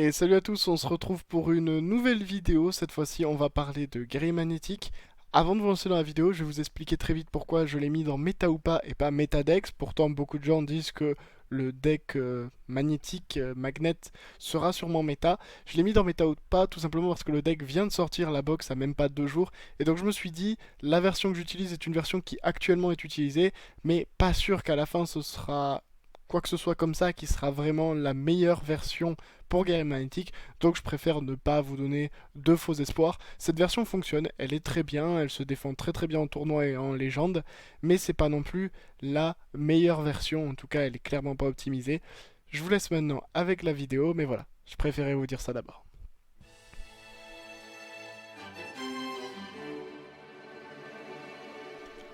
Et salut à tous, on se retrouve pour une nouvelle vidéo. Cette fois-ci, on va parler de guerrier magnétique. Avant de vous lancer dans la vidéo, je vais vous expliquer très vite pourquoi je l'ai mis dans méta ou pas et pas métadex. Pourtant, beaucoup de gens disent que le deck magnétique, magnet, sera sûrement méta. Je l'ai mis dans méta ou pas, tout simplement parce que le deck vient de sortir, la box a même pas 2 jours. Et donc je me suis dit, la version que j'utilise est une version qui actuellement est utilisée, mais pas sûr qu'à la fin ce sera quoi que ce soit comme ça qui sera vraiment la meilleure version pour guerrier magnétique, donc je préfère ne pas vous donner de faux espoirs. Cette version fonctionne, elle est très bien, elle se défend très bien en tournoi et en légende, mais c'est pas non plus la meilleure version, en tout cas elle est clairement pas optimisée. Je vous laisse maintenant avec la vidéo, mais voilà, je préférais vous dire ça d'abord.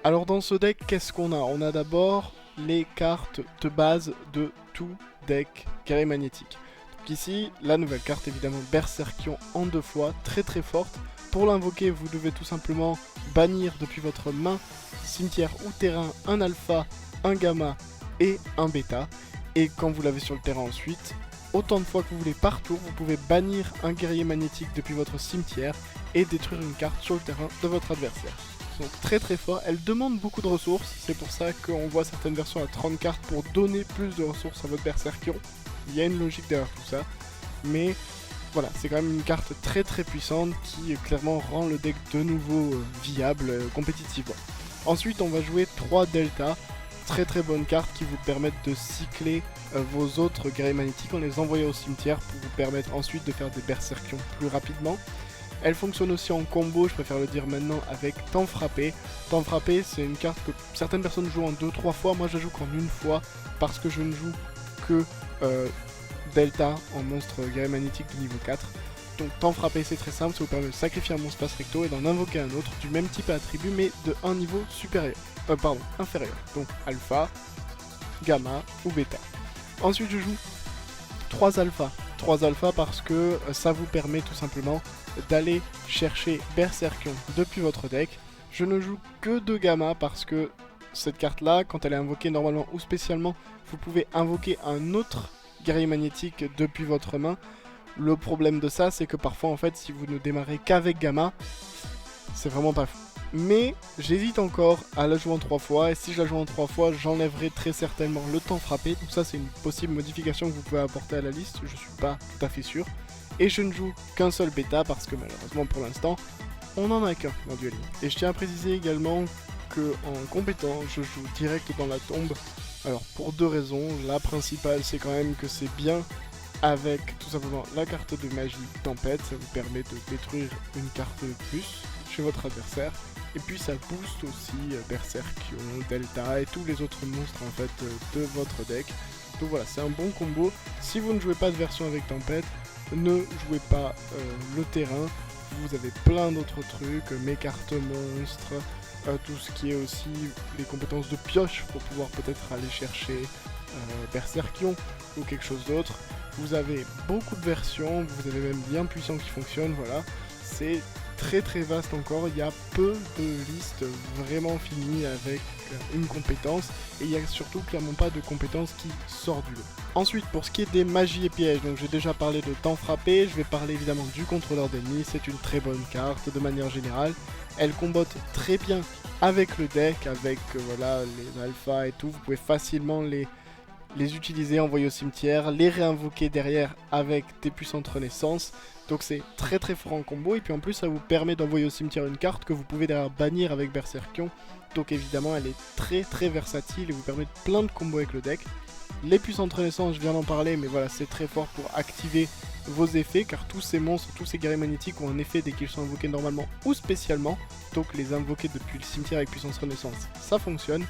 Alors dans ce deck, qu'est-ce qu'on a? On a d'abord les cartes de base de tout deck guerrier magnétique. Donc ici, la nouvelle carte évidemment Berserkion en 2 fois, très forte. Pour l'invoquer, vous devez tout simplement bannir depuis votre main, cimetière ou terrain, un alpha, un gamma et un bêta. Et quand vous l'avez sur le terrain ensuite, autant de fois que vous voulez par tour, vous pouvez bannir un guerrier magnétique depuis votre cimetière et détruire une carte sur le terrain de votre adversaire. Donc très fort, elle demande beaucoup de ressources, c'est pour ça qu'on voit certaines versions à 30 cartes pour donner plus de ressources à votre Berserkion. Il y a une logique derrière tout ça, mais voilà, c'est quand même une carte très puissante qui clairement rend le deck de nouveau viable compétitivement. Ensuite on va jouer 3 Delta, très bonnes cartes qui vous permettent de cycler vos autres guerriers magnétiques en les envoyant au cimetière pour vous permettre ensuite de faire des Berserkions plus rapidement. Elle fonctionne aussi en combo, je préfère le dire maintenant, avec Temps Frappé. Temps Frappé, c'est une carte que certaines personnes jouent en 2-3 fois, moi je la joue qu'en une fois, parce que je ne joue que Delta en monstre guerrier magnétique de niveau 4. Donc Temps Frappé c'est très simple, ça vous permet de sacrifier un monstre passe recto et d'en invoquer un autre du même type et attribut, mais de un niveau supérieur. Inférieur. Donc Alpha, Gamma ou Bêta. Ensuite je joue 3 alphas. 3 alphas parce que ça vous permet tout simplement d'aller chercher Berserkion depuis votre deck. Je ne joue que 2 gamma parce que cette carte là, quand elle est invoquée normalement ou spécialement, vous pouvez invoquer un autre guerrier magnétique depuis votre main. Le problème de ça, c'est que parfois en fait, si vous ne démarrez qu'avec gamma, c'est vraiment pas fou. Mais j'hésite encore à la jouer en 3 fois, et si je la joue en 3 fois, j'enlèverai très certainement le temps frappé. Donc ça c'est une possible modification que vous pouvez apporter à la liste, je suis pas tout à fait sûr. Et je ne joue qu'un seul bêta parce que malheureusement pour l'instant, on en a qu'un dans Duel Links. Et je tiens à préciser également que en compétent, je joue direct dans la tombe. Alors pour 2 raisons, la principale c'est quand même que c'est bien avec tout simplement la carte de magie tempête, ça vous permet de détruire une carte de plus chez votre adversaire. Et puis ça booste aussi Berserkion, Delta et tous les autres monstres en fait de votre deck. Donc voilà, c'est un bon combo. Si vous ne jouez pas de version avec tempête, ne jouez pas le terrain. Vous avez plein d'autres trucs, mes cartes monstres, tout ce qui est aussi les compétences de pioche pour pouvoir peut-être aller chercher Berserkion ou quelque chose d'autre. Vous avez beaucoup de versions, vous avez même bien puissant qui fonctionnent, voilà. C'est très vaste encore, il y a peu de listes vraiment finies avec une compétence et il n'y a surtout clairement pas de compétence qui sort du lot. Ensuite pour ce qui est des magies et pièges, donc j'ai déjà parlé de temps frappé, je vais parler évidemment du contrôleur d'ennemis, c'est une très bonne carte de manière générale, elle combotte très bien avec le deck, avec voilà les alphas et tout, vous pouvez facilement les utiliser, envoyer au cimetière, les réinvoquer derrière avec des puissantes renaissances. Donc c'est très fort en combo et puis en plus ça vous permet d'envoyer au cimetière une carte que vous pouvez derrière bannir avec Berserkion. Donc évidemment elle est très versatile et vous permet plein de combos avec le deck. Les puissantes renaissances, je viens d'en parler, mais voilà, c'est très fort pour activer vos effets, car tous ces monstres, tous ces guerriers magnétiques ont un effet dès qu'ils sont invoqués normalement ou spécialement. Donc les invoquer depuis le cimetière avec puissance renaissance, ça fonctionne.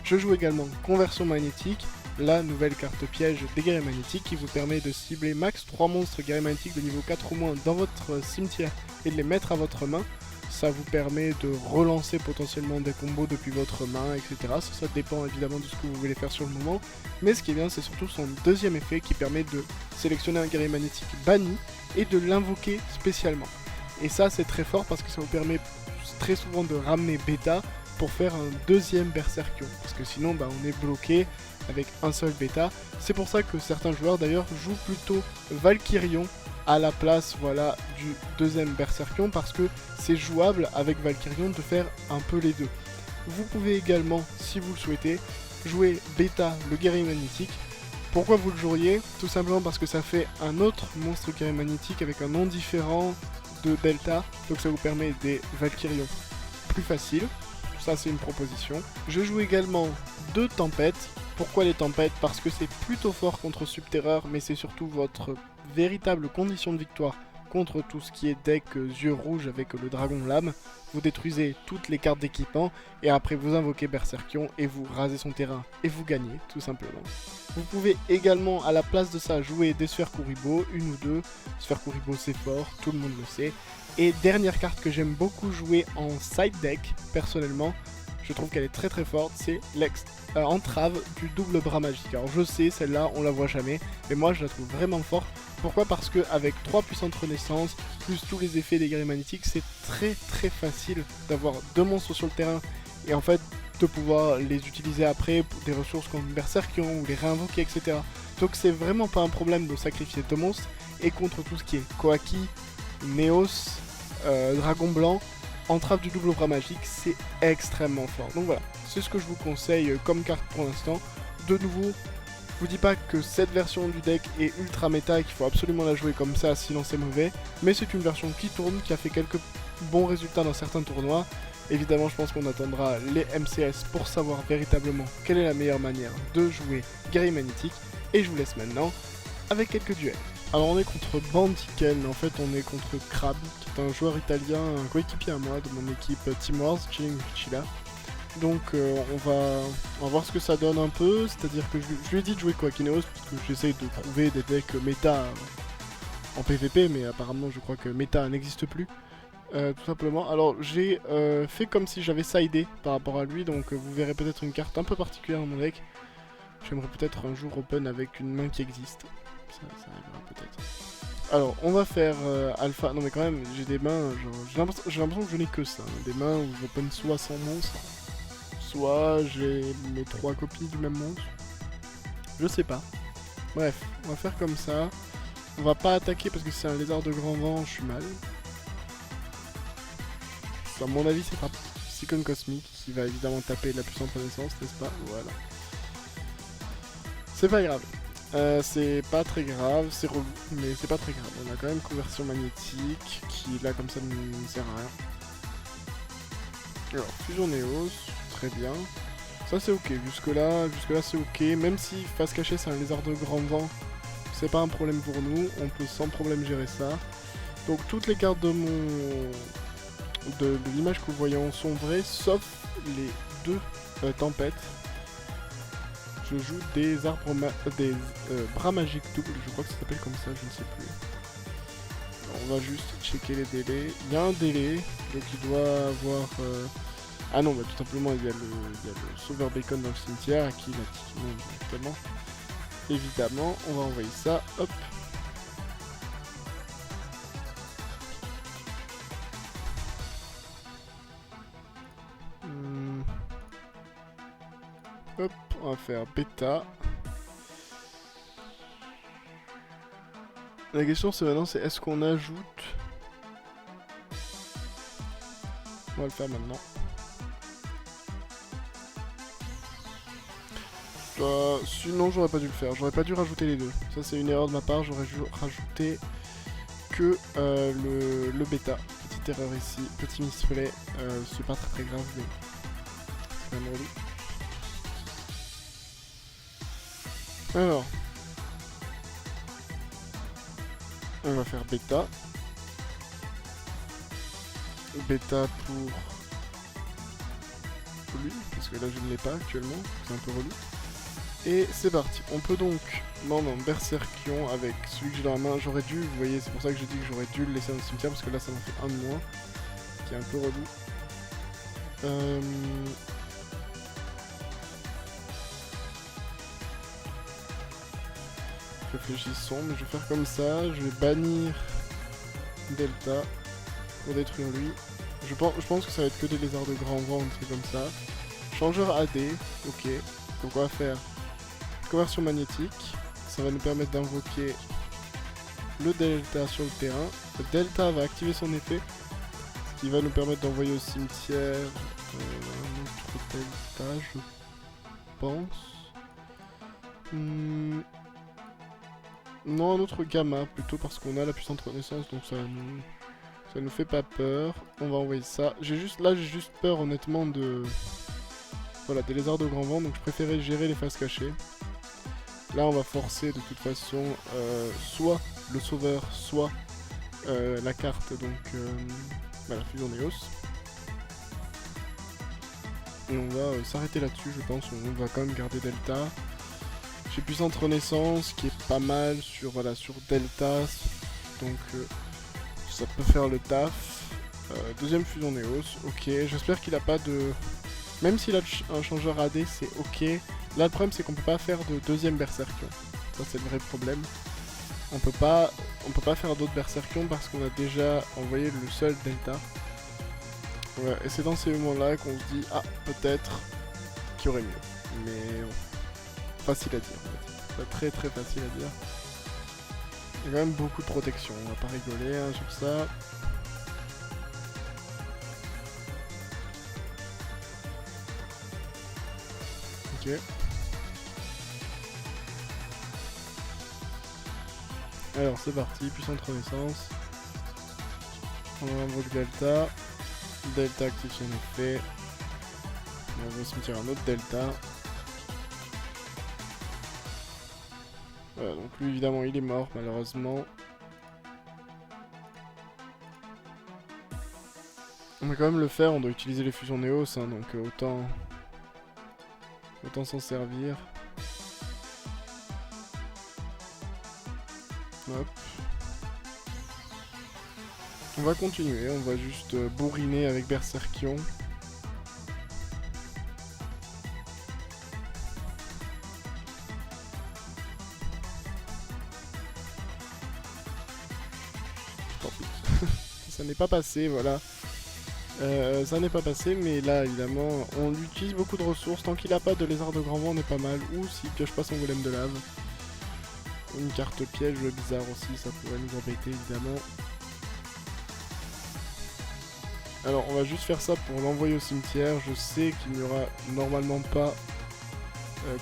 Je joue également conversion magnétique, la nouvelle carte piège des guerriers magnétiques qui vous permet de cibler max 3 monstres guerriers magnétiques de niveau 4 ou moins dans votre cimetière et de les mettre à votre main. Ça vous permet de relancer potentiellement des combos depuis votre main, etc. Ça dépend évidemment de ce que vous voulez faire sur le moment. Mais ce qui est bien, c'est surtout son deuxième effet qui permet de sélectionner un guerrier magnétique banni et de l'invoquer spécialement. Et ça, c'est très fort parce que ça vous permet très souvent de ramener bêta pour faire un deuxième Berserkion. Parce que sinon, on est bloqué avec un seul bêta. C'est pour ça que certains joueurs d'ailleurs jouent plutôt Valkyrion à la place voilà, du deuxième Berserkion, parce que c'est jouable avec Valkyrion de faire un peu les deux. Vous pouvez également, si vous le souhaitez, jouer bêta, le guerrier magnétique. Pourquoi vous le joueriez? Tout simplement parce que ça fait un autre monstre guerrier magnétique avec un nom différent de Delta, donc ça vous permet des Valkyrions plus faciles. Ça c'est une proposition. Je joue également 2 tempêtes. Pourquoi les tempêtes? Parce que c'est plutôt fort contre Subterreur, mais c'est surtout votre véritable condition de victoire contre tout ce qui est deck yeux rouges avec le dragon lame. Vous détruisez toutes les cartes d'équipement et après vous invoquez Berserkion et vous rasez son terrain et vous gagnez tout simplement. Vous pouvez également à la place de ça jouer des sphères Kuriboh, une ou deux. Sphères Kuriboh c'est fort, tout le monde le sait. Et dernière carte que j'aime beaucoup jouer en side deck personnellement, je trouve qu'elle est très très forte, c'est l'entrave du double bras magique. Alors je sais, celle-là on la voit jamais, mais moi je la trouve vraiment forte. Pourquoi? Parce qu'avec 3 puissantes renaissances, plus tous les effets des guerriers magnétiques, c'est très très facile d'avoir 2 monstres sur le terrain et en fait de pouvoir les utiliser après pour des ressources comme Berserkion ou les réinvoquer, etc. Donc c'est vraiment pas un problème de sacrifier 2 monstres, et contre tout ce qui est Koaki, Neos, Dragon Blanc, entrave du double bras magique, c'est extrêmement fort. Donc voilà, c'est ce que je vous conseille comme carte pour l'instant. De nouveau, je vous dis pas que cette version du deck est ultra méta et qu'il faut absolument la jouer comme ça sinon c'est mauvais, mais c'est une version qui tourne, qui a fait quelques bons résultats dans certains tournois. Évidemment je pense qu'on attendra les MCS pour savoir véritablement quelle est la meilleure manière de jouer guerrier magnétique, et je vous laisse maintenant avec quelques duels. Alors on est contre Bandiken, en fait on est contre Crab, qui est un joueur italien, un coéquipier à moi de mon équipe Team Wars, Chilling Chila. Donc on va voir ce que ça donne un peu, c'est-à-dire que je lui ai dit de jouer Koakineos, parce que j'essaye de trouver des decks méta en PvP, mais apparemment je crois que méta n'existe plus, tout simplement. Alors j'ai fait comme si j'avais sidé par rapport à lui, donc vous verrez peut-être une carte un peu particulière dans mon deck. J'aimerais peut-être un jour open avec une main qui existe, ça arrivera peut-être. Alors, on va faire alpha. Non mais quand même, j'ai des mains, j'ai l'impression que je n'ai que ça, hein, des mains où j'open soit 100 monstres, soit j'ai mes 3 copies du même monstre. Je sais pas. Bref, on va faire comme ça. On va pas attaquer parce que c'est un lézard de grand vent, je suis mal. À mon avis, c'est pas Cyclone Cosmique qui va évidemment taper la puissante renaissance, n'est-ce pas? Voilà. C'est pas grave. C'est pas très grave, c'est relou, mais c'est pas très grave. On a quand même conversion magnétique qui là comme ça ne sert à rien. Alors, fusion Neos, très bien. Ça c'est ok, jusque là c'est ok. Même si face cachée c'est un lézard de grand vent, c'est pas un problème pour nous, on peut sans problème gérer ça. Donc toutes les cartes de l'image que vous voyez sont vraies, sauf les 2 tempêtes. Je joue des bras magiques doubles, je crois que ça s'appelle comme ça, je ne sais plus. Alors, on va juste checker les délais. Il y a un délai, donc il doit avoir... Ah non, bah tout simplement il y a le sauveur bacon dans le cimetière, à qui il a dit directement. Évidemment, on va envoyer ça, hop. Hop, on va faire bêta. La question c'est maintenant, c'est est-ce qu'on ajoute... On va le faire maintenant. Sinon j'aurais pas dû le faire, j'aurais pas dû rajouter les deux. Ça c'est une erreur de ma part, j'aurais dû rajouter que le bêta. Petite erreur ici, petit misplay, c'est pas très grave mais c'est quand même relou. Alors, on va faire bêta. Bêta pour lui, parce que là je ne l'ai pas actuellement, c'est un peu relou. Et c'est parti, on peut donc non Berserkion avec celui que j'ai dans la main, j'aurais dû, vous voyez c'est pour ça que j'ai dit que j'aurais dû le laisser dans le cimetière, parce que là ça m'en fait un de moins, qui est un peu relou. Réfléchissons, mais je vais faire comme ça, je vais bannir Delta pour détruire lui. Je pense que ça va être que des lézards de grand vent, un truc comme ça. Changeur AD, ok. Donc on va faire Conversion magnétique. Ça va nous permettre d'invoquer le delta sur le terrain. Le delta va activer son effet, ce qui va nous permettre d'envoyer au cimetière un autre delta, je pense. Non, un autre gamma plutôt, parce qu'on a la puissante renaissance, donc ça nous fait pas peur. On va envoyer ça. J'ai juste peur honnêtement de... Voilà, des lézards de grand vent, donc je préférais gérer les faces cachées. Là on va forcer de toute façon soit le sauveur, soit la carte, donc voilà, fusion Néos. Et on va s'arrêter là-dessus, je pense. On va quand même garder Delta. J'ai puissante renaissance qui est pas mal sur, voilà, sur Delta, donc ça peut faire le taf. Deuxième fusion Néos, ok. J'espère qu'il a pas de... Même s'il a un changeur AD, c'est ok. Là le problème c'est qu'on peut pas faire de deuxième Berserkion. Ça c'est le vrai problème. On peut pas faire d'autres Berserkion parce qu'on a déjà envoyé le seul Delta. Ouais, et c'est dans ces moments-là qu'on se dit, ah, peut-être qu'il y aurait mieux. Mais facile à dire, on va dire. C'est très très facile à dire. Il y a quand même beaucoup de protection, on va pas rigoler hein, sur ça. Ok. Alors c'est parti, puissante renaissance. On invoque Delta. Delta active son effet. On va se mettre un autre Delta. Voilà, donc lui évidemment il est mort malheureusement. On va quand même le faire, on doit utiliser les fusions Néos, hein, donc autant s'en servir. Hop. On va continuer, on va juste bourriner avec Berserkion. Tant pis. Ça n'est pas passé, voilà. Ça n'est pas passé, mais là, évidemment, on utilise beaucoup de ressources. Tant qu'il n'a pas de lézard de grand vent, on est pas mal. Ou s'il pioche pas son golem de lave. Une carte piège bizarre aussi, ça pourrait nous embêter, évidemment. Alors, on va juste faire ça pour l'envoyer au cimetière. Je sais qu'il n'y aura normalement pas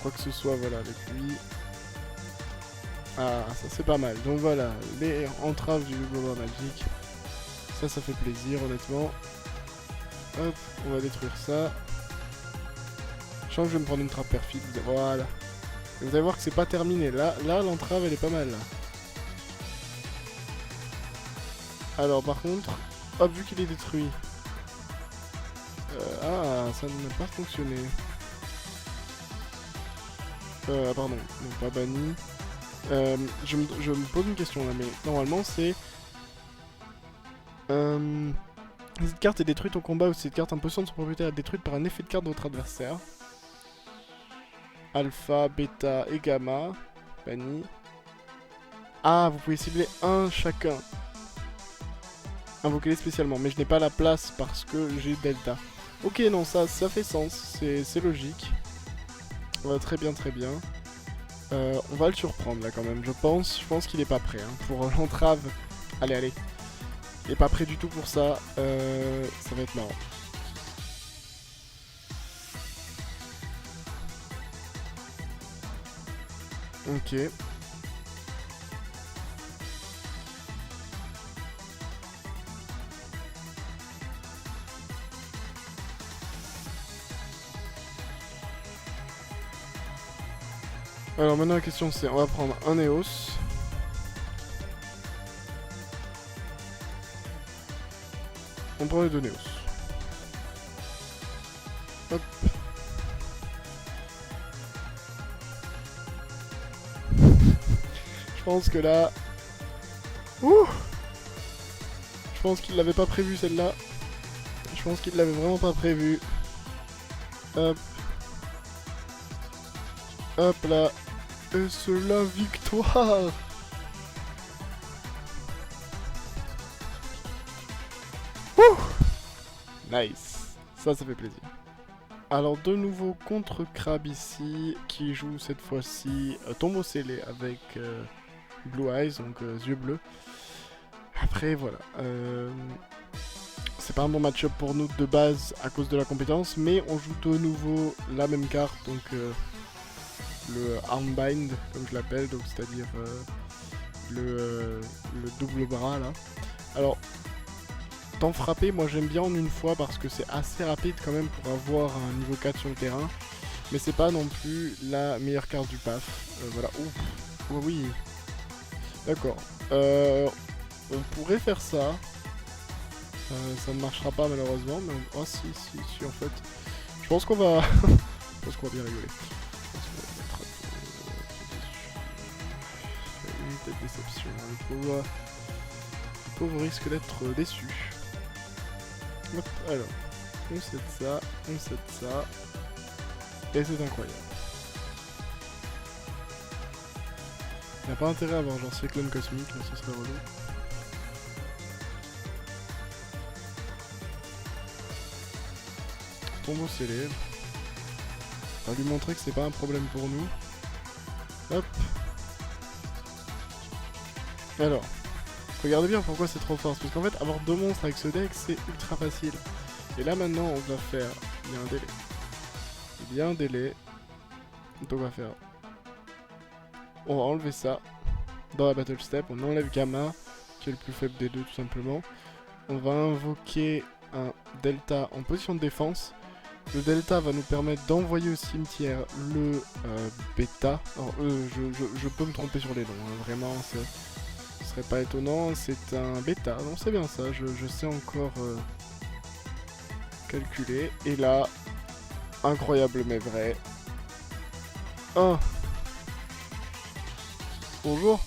quoi que ce soit, voilà, avec lui. Ah, ça c'est pas mal. Donc voilà, les entraves du Globa Magique. Ça fait plaisir, honnêtement. Hop, on va détruire ça. Je sens que je vais me prendre une trappe perfide. Voilà. Et vous allez voir que c'est pas terminé. Là l'entrave, elle est pas mal. Là. Alors, par contre, hop, vu qu'il est détruit. Ah, ça n'a pas fonctionné. Pardon, donc pas banni. Je me pose une question là, mais normalement c'est... Si cette carte est détruite au combat ou si cette carte en possession de son propriétaire est détruite par un effet de carte de votre adversaire. Alpha, bêta et gamma. Banni. Ah, vous pouvez cibler un chacun. Invoquez-les spécialement, mais je n'ai pas la place parce que j'ai delta. Ok, non, ça fait sens, c'est logique. Très bien, très bien. On va le surprendre là quand même, je pense qu'il est pas prêt hein, pour l'entrave. Allez. Il est pas prêt du tout pour ça, ça va être marrant. Ok. Alors maintenant la question c'est, on va prendre un Néos. On prend les deux Néos. Hop. Je pense que là... Ouh! Je pense qu'il l'avait pas prévu celle-là. Je pense qu'il l'avait vraiment pas prévu. Hop. Hop là. Et c'est la victoire! Ouh! Nice. Ça fait plaisir. Alors de nouveau contre Crab ici, qui joue cette fois-ci Tombeau scellé avec Blue Eyes, donc yeux bleus. Après voilà, c'est pas un bon match-up pour nous de base à cause de la compétence, mais on joue de nouveau la même carte, donc le Armbind, comme je l'appelle, donc c'est-à-dire le double bras là. Alors, temps frappé, moi j'aime bien en une fois parce que c'est assez rapide quand même pour avoir un niveau 4 sur le terrain. Mais c'est pas non plus la meilleure carte du PAF. Voilà, ouf, oh, oui. D'accord. On pourrait faire ça. Ça ne marchera pas malheureusement, mais oh si en fait. Je pense qu'on va... je pense qu'on va bien rigoler. Unité de déception. Le pauvre risque d'être déçu. Hop, alors. On set ça, on set ça. Et c'est incroyable. Il n'y a pas intérêt à avoir genre cyclone cosmique, là, ce serait relou. Tombeau scellé. On va lui montrer que c'est pas un problème pour nous. Hop. Alors. Regardez bien pourquoi c'est trop fort. Parce qu'en fait, avoir 2 monstres avec ce deck, c'est ultra facile. Et là maintenant, on va faire... Il y a un délai. Il y a un délai. Donc on va faire... On va enlever ça. Dans la battle step, on enlève Gamma, qui est le plus faible des deux tout simplement. On va invoquer un Delta en position de défense. Le Delta va nous permettre d'envoyer au cimetière le Beta. Alors je peux me tromper sur les noms, hein. Vraiment, ce serait pas étonnant. C'est un Beta, non c'est bien ça, je sais encore calculer. Et là, incroyable mais vrai. Oh. Bonjour.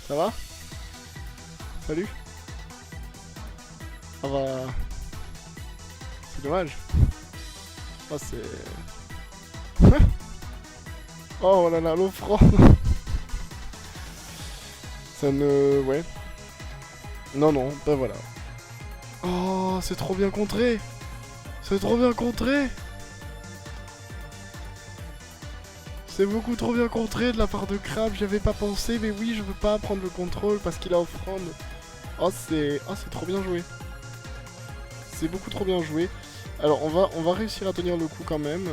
Ça va? Salut. Ah bah... C'est dommage. Oh c'est... oh là là, l'offrande. Ça ne... ouais. Non, ben voilà. Oh, c'est trop bien contré. C'est trop bien contré. C'est beaucoup trop bien contré de la part de Crab, j'y avais pas pensé, mais oui, je veux pas prendre le contrôle parce qu'il a offrande. Oh, c'est trop bien joué. C'est beaucoup trop bien joué. Alors, on va réussir à tenir le coup quand même.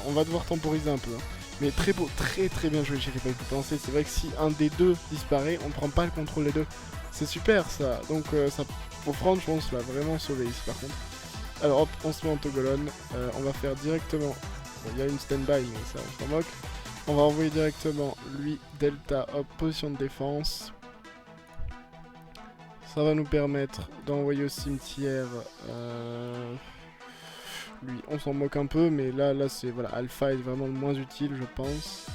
On va devoir temporiser un peu. Hein. Mais très beau, très bien joué, j'y avais pas pu penser. C'est vrai que si un des deux disparaît, on prend pas le contrôle des deux. C'est super ça. Donc, ça, offrande, je pense, l'a vraiment sauvé ici par contre. Alors, hop, on se met en togolone. On va faire directement... Bon, il y a une stand-by, mais ça, on s'en moque. On va envoyer directement lui, Delta, hop, position de défense. Ça va nous permettre d'envoyer au cimetière... lui, on s'en moque un peu, mais là c'est... Voilà, Alpha est vraiment le moins utile, je pense.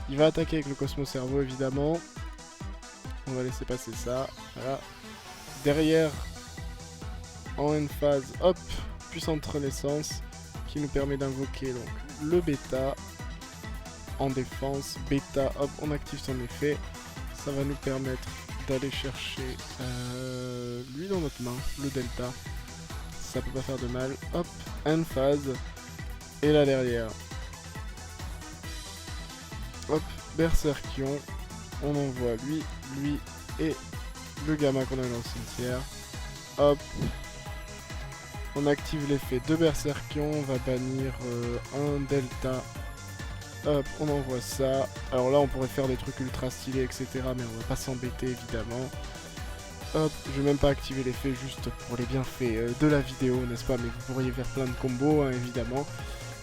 Il va attaquer avec le Cosmo Cerveau, évidemment. On va laisser passer ça. Voilà. Derrière, en end phase, hop, puissante renaissance, qui nous permet d'invoquer donc le Bêta. En défense, Bêta, hop, on active son effet. Ça va nous permettre d'aller chercher lui dans notre main, le Delta. Ça peut pas faire de mal. Hop, end phase. Et là derrière. Hop, Berserkion. On envoie lui et le Gamma qu'on a dans le cimetière. Hop. On active l'effet de Berserkion. On va bannir un Delta. Hop, on envoie ça. Alors là, on pourrait faire des trucs ultra stylés, etc. Mais on va pas s'embêter, évidemment. Hop, je vais même pas activer l'effet juste pour les bienfaits de la vidéo, n'est-ce pas? Mais vous pourriez faire plein de combos, hein, évidemment.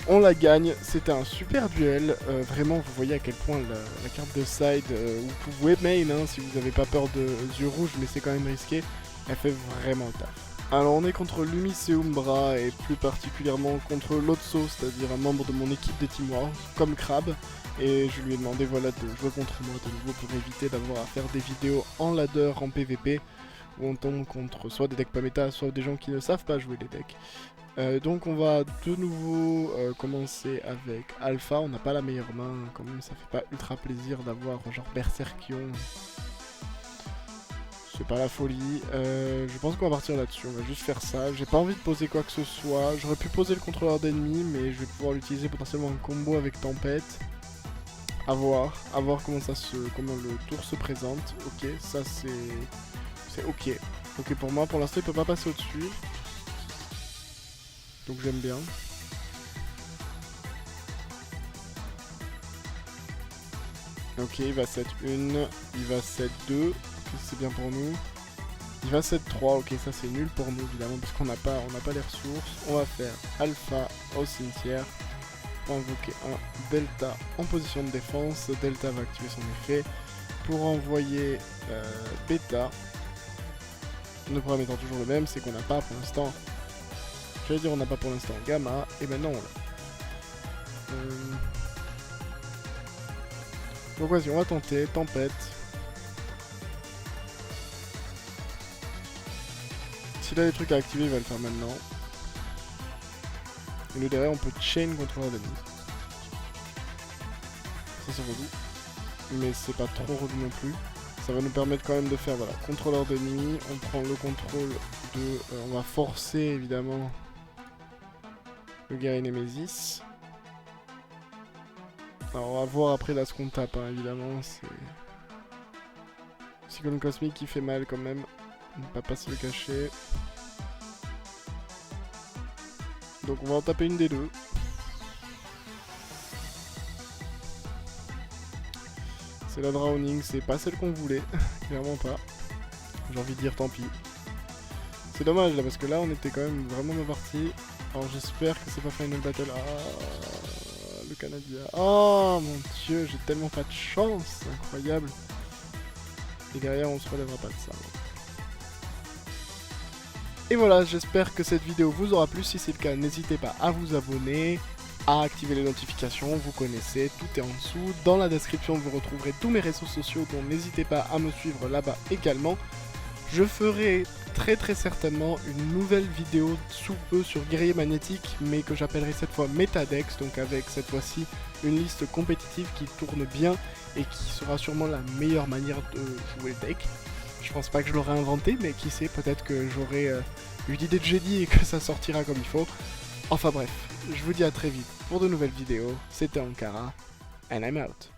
On la gagne, c'était un super duel. Vraiment, vous voyez à quel point la carte de side, vous pouvez main, hein, si vous n'avez pas peur de yeux rouges, mais c'est quand même risqué. Elle fait vraiment le taf. Alors on est contre Lumis et Umbra, et plus particulièrement contre Lotso, c'est-à-dire un membre de mon équipe de Team Wars, comme Crab. Et je lui ai demandé voilà, de jouer contre moi de nouveau pour éviter d'avoir à faire des vidéos en ladder, en PVP, où on tombe contre soit des decks pas méta, soit des gens qui ne savent pas jouer les decks. Donc on va de nouveau commencer avec Alpha, on n'a pas la meilleure main, quand même ça fait pas ultra plaisir d'avoir genre Berserkion C'est pas la folie. Je pense qu'on va partir là-dessus. On va juste faire ça. J'ai pas envie de poser quoi que ce soit. J'aurais pu poser le contrôleur d'ennemis, mais je vais pouvoir l'utiliser potentiellement en combo avec Tempête. À voir comment le tour se présente. Ok, ça c'est ok. Ok pour moi. Pour l'instant, il peut pas passer au-dessus. Donc j'aime bien. Ok, il va 7-1, il va 7-2, c'est bien pour nous. Il va 7-3, ok, ça c'est nul pour nous évidemment parce qu'on n'a pas les ressources. On va faire Alpha au cimetière. On va invoquer un Delta en position de défense. Delta va activer son effet pour envoyer Beta. Le problème étant toujours le même, c'est qu'on n'a pas pour l'instant. J'allais dire on n'a pas pour l'instant Gamma, et maintenant on l'a. Donc vas-y, on va tenter, Tempête. S'il a des trucs à activer, il va le faire maintenant. Et nous derrière, on peut chain contrôleur d'ennemis. Ça c'est relou. Mais c'est pas trop relou non plus. Ça va nous permettre quand même de faire, voilà, contrôleur d'ennemis. On prend le contrôle de... on va forcer évidemment le guerrier Nemesis. Alors on va voir après là ce qu'on tape, hein, évidemment, c'est... Cyclone cosmique qui fait mal quand même, on ne va pas se le cacher. Donc on va en taper une des deux. C'est la Drowning, c'est pas celle qu'on voulait, clairement pas. J'ai envie de dire tant pis. C'est dommage là, parce que là on était quand même vraiment bien parti. Alors j'espère que c'est pas Final Battle. Ah, le Canadien. Oh mon dieu, j'ai tellement pas de chance, incroyable. Et derrière on se relèvera pas de ça. Et voilà, j'espère que cette vidéo vous aura plu. Si c'est le cas, n'hésitez pas à vous abonner, à activer les notifications, vous connaissez, tout est en dessous. Dans la description, vous retrouverez tous mes réseaux sociaux, donc n'hésitez pas à me suivre là-bas également. Je ferai très certainement une nouvelle vidéo sous peu sur Guerrier Magnétique, mais que j'appellerai cette fois Metadex, donc avec cette fois-ci une liste compétitive qui tourne bien et qui sera sûrement la meilleure manière de jouer le deck. Je pense pas que je l'aurai inventé, mais qui sait, peut-être que j'aurai eu l'idée de génie et que ça sortira comme il faut. Enfin bref, je vous dis à très vite pour de nouvelles vidéos. C'était Ankara, and I'm out.